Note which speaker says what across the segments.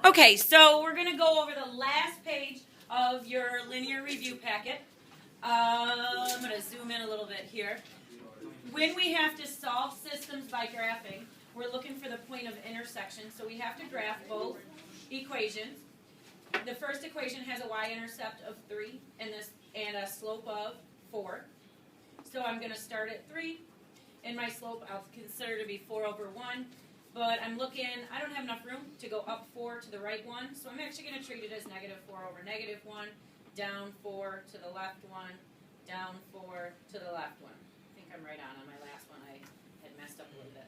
Speaker 1: Okay, so we're going to go over the last page of your linear review packet. I'm going to zoom in a little bit here. When we have to solve systems by graphing, we're looking for the point of intersection, so we have to graph both equations. The first equation has a y-intercept of 3 and a slope of 4. So I'm going to start at 3, and my slope I'll consider to be 4 over 1. But I'm looking, I don't have enough room to go up 4 to the right 1, so I'm actually going to treat it as negative 4 over negative 1, down 4 to the left 1, down 4 to the left 1. I think I'm right on my last one. I had messed up a little bit,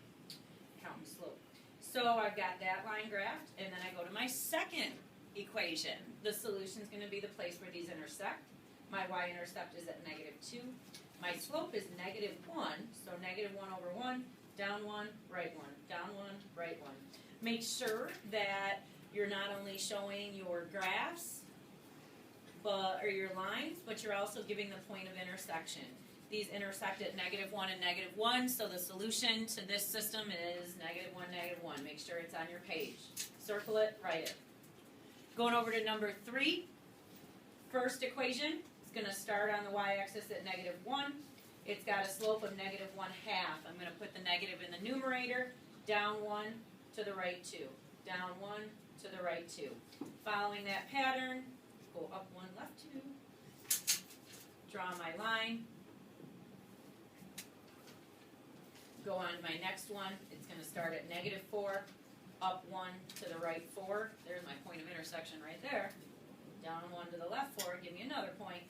Speaker 1: counting slope. So I've got that line graphed, and then I go to my second equation. The solution is going to be the place where these intersect. My y-intercept is at negative 2. My slope is negative 1, so negative 1 over 1, down 1, right 1, down 1, right 1. Make sure that you're not only showing your graphs or your lines, but you're also giving the point of intersection. These intersect at negative 1 and negative 1, so the solution to this system is negative 1, negative 1. Make sure it's on your page. Circle it, write it. Going over to number 3, first equation is going to start on the y-axis at negative 1. It's got a slope of negative 1/2. I'm going to put the negative in the numerator, down 1 to the right 2, down 1 to the right 2. Following that pattern, go up 1, left 2, draw my line, go on to my next one. It's going to start at negative 4, up 1 to the right 4. There's my point of intersection right there. Down 1 to the left 4, give me another point.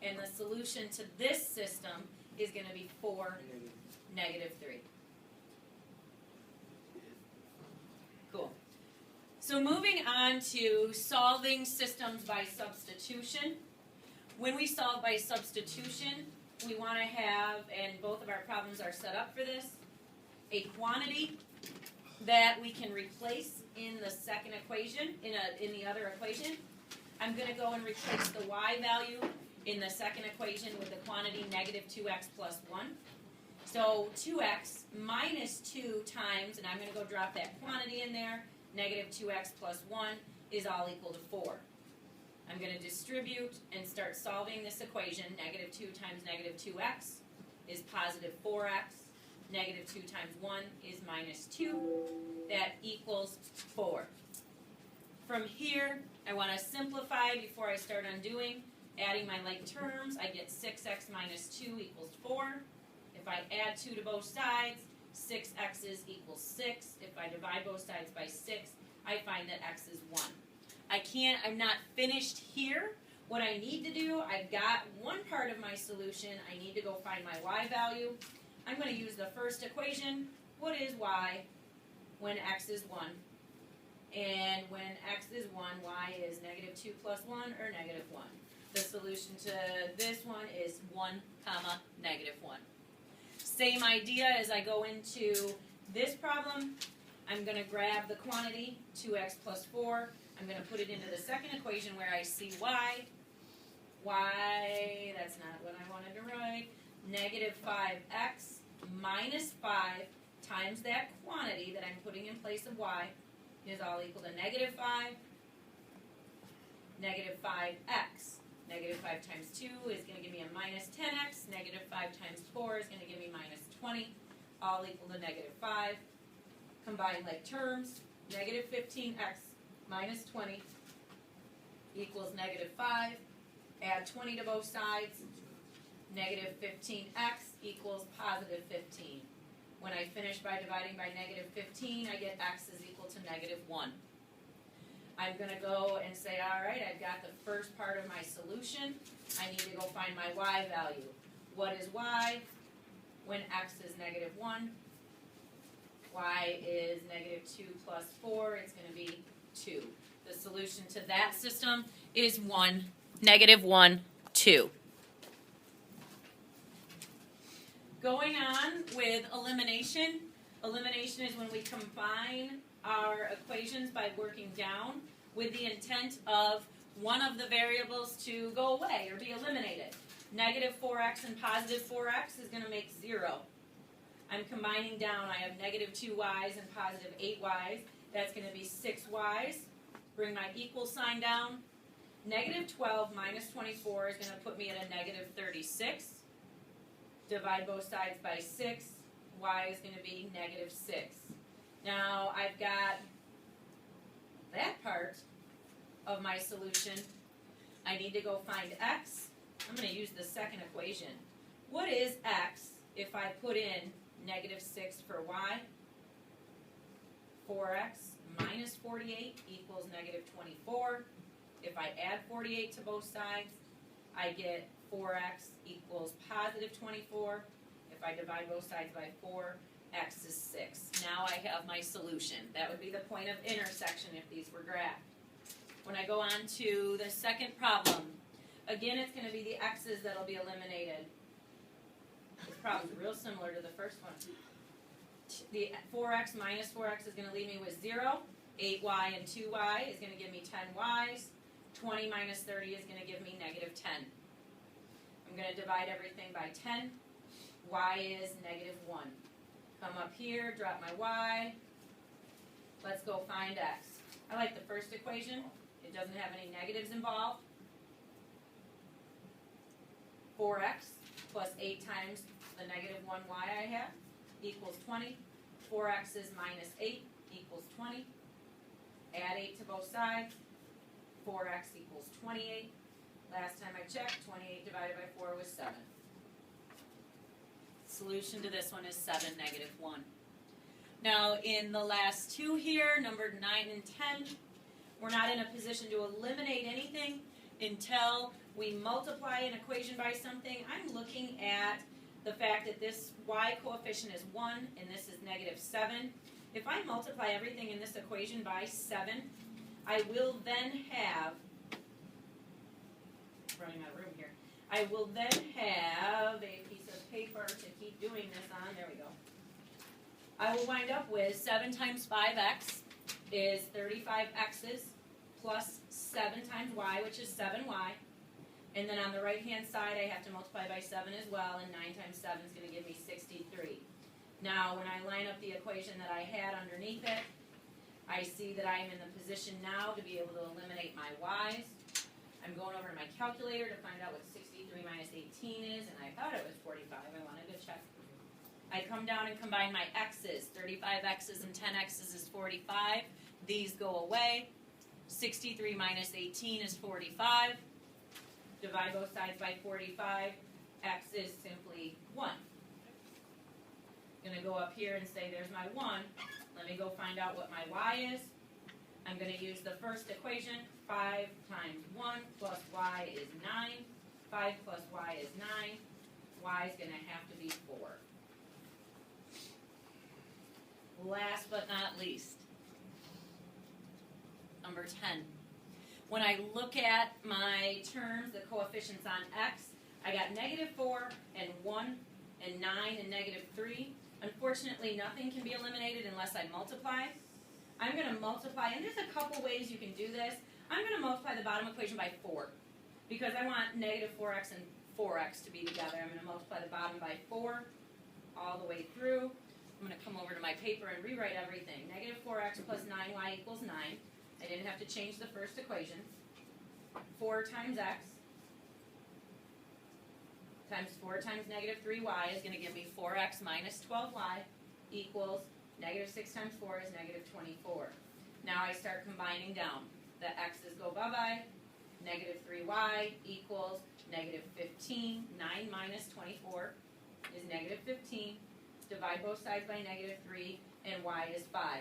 Speaker 1: And the solution to this system is going to be 4, negative 3. Cool. So moving on to solving systems by substitution. When we solve by substitution, we want to have, and both of our problems are set up for this, a quantity that we can replace in the second equation, in the other equation. I'm going to go and replace the y value in the second equation with the quantity negative 2x plus 1. So 2x minus 2 times, and I'm going to go drop that quantity in there, negative 2x plus 1 is all equal to 4. I'm going to distribute and start solving this equation. Negative 2 times negative 2x is positive 4x. Negative 2 times 1 is minus 2. That equals 4. From here, I want to simplify before I start undoing. Adding my like terms, I get 6x minus 2 equals 4. If I add 2 to both sides, 6x's equals 6. If I divide both sides by 6, I find that x is 1. I'm not finished here. What I need to do, I've got one part of my solution. I need to go find my y value. I'm going to use the first equation. What is y when x is 1? And when x is 1, y is negative 2 plus 1 or negative 1. The solution to this one is 1, negative 1. Same idea as I go into this problem. I'm going to grab the quantity, 2x plus 4. I'm going to put it into the second equation where I see y. Y, that's not what I wanted to write. Negative 5x minus 5 times that quantity that I'm putting in place of y is all equal to negative 5, negative 5x. Negative 5 times 2 is going to give me a minus 10x. Negative 5 times 4 is going to give me minus 20, all equal to negative 5. Combine like terms. Negative 15x minus 20 equals negative 5. Add 20 to both sides. Negative 15x equals positive 15. When I finish by dividing by negative 15, I get x is equal to negative 1. I'm going to go and say, all right, I've got the first part of my solution. I need to go find my y value. What is y when x is negative 1? Y is negative 2 plus 4. It's going to be 2. The solution to that system is 1, negative 1, 2. Going on with elimination. Elimination is when we combine our equations by working down with the intent of one of the variables to go away or be eliminated. Negative 4x and positive 4x is going to make 0. I'm combining down. I have negative 2y's and positive 8y's. That's going to be 6y's. Bring my equal sign down. Negative 12 minus 24 is going to put me at a negative 36. Divide both sides by 6. Y is going to be negative 6. Now I've got that part of my solution. I need to go find x. I'm going to use the second equation. What is x if I put in negative 6 for y? 4x minus 48 equals negative 24. If I add 48 to both sides, I get 4x equals positive 24. If I divide both sides by 4, x is 6. Now I have my solution. That would be the point of intersection if these were graphed. When I go on to the second problem, again it's going to be the x's that will be eliminated. This problem is real similar to the first one. The 4x minus 4x is going to leave me with 0. 8y and 2y is going to give me 10y's. 20 minus 30 is going to give me negative 10. I'm going to divide everything by 10. Y is negative 1. Come up here, drop my y. Let's go find x. I like the first equation. It doesn't have any negatives involved. 4x plus 8 times the negative 1y I have equals 20. 4x is minus 8 equals 20. Add 8 to both sides. 4x equals 28. Last time I checked, 28 divided by 4 was 7. Solution to this one is 7, negative 1. Now in the last two here, numbered 9 and 10, we're not in a position to eliminate anything until we multiply an equation by something. I'm looking at the fact that this y coefficient is 1 and this is negative 7. If I multiply everything in this equation by 7, I will then have, running out of room here, I will then have a piece of paper to keep doing this on. There we go. I will wind up with 7 times 5x is 35x's plus 7 times y, which is 7y. And then on the right-hand side, I have to multiply by 7 as well, and 9 times 7 is going to give me 63. Now, when I line up the equation that I had underneath it, I see that I am in the position now to be able to eliminate my y's. I'm going over to my calculator to find out what 63 minus 18 is, and I thought it was 45. I wanted to check. I come down and combine my x's. 35x's and 10x's is 45. These go away. 63 minus 18 is 45. Divide both sides by 45. X is simply 1. I'm going to go up here and say there's my 1. Let me go find out what my y is. I'm going to use the first equation. 5 times 1 plus y is 9. 5 plus y is 9. Y is going to have to be 4. Last but not least, number 10. When I look at my terms, the coefficients on x, I got negative 4 and 1 and 9 and negative 3. Unfortunately, nothing can be eliminated unless I multiply. I'm going to multiply, and there's a couple ways you can do this. I'm going to multiply the bottom equation by 4 because I want negative 4x and 4x to be together. I'm going to multiply the bottom by 4 all the way through. I'm going to come over to my paper and rewrite everything. Negative 4x plus 9y equals 9. I didn't have to change the first equation. 4 times x times 4 times negative 3y is going to give me 4x minus 12y equals negative 6 times 4 is negative 24. Now I start combining down. The x's go bye-bye. Negative 3y equals negative 15. 9 minus 24 is negative 15. Divide both sides by negative 3, and y is 5.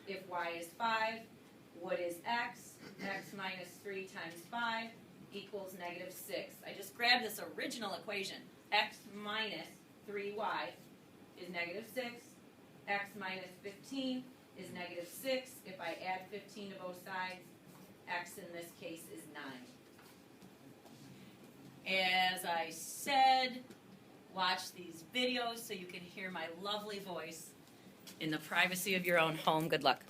Speaker 1: If y is 5, what is x? X minus 3 times 5 equals negative 6. I just grabbed this original equation. X minus 3y is negative 6. X minus 15 is negative 6. If I add 15 to both sides, x in this case is 9. As I said, watch these videos so you can hear my lovely voice in the privacy of your own home. Good luck.